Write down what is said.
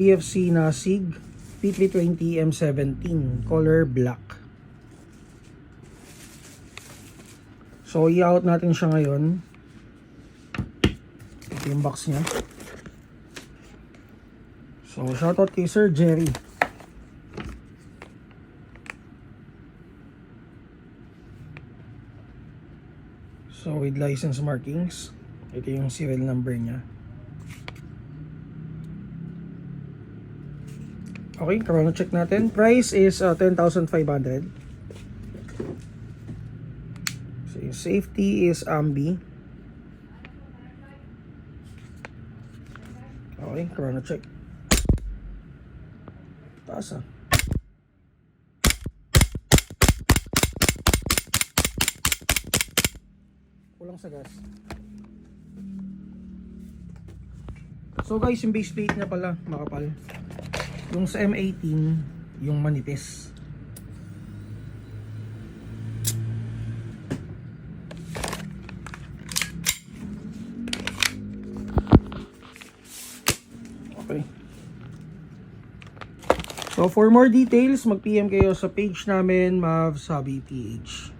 PFC na SIG P320 M17 color black. So i-out natin siya ngayon. Ito yung box niya. So shoutout kay Sir Jerry. So with license markings, ito yung serial number niya. Okay, chrono check natin. Price is 10,500. So yung safety is Ambi. Okay, chrono check. Taas ah. Kulang sa gas. So guys, yung base plate niya pala makapal. Yung sa M18, yung manipis. Okay. So for more details, mag-PM kayo sa page namin, Mavs Hobby PH.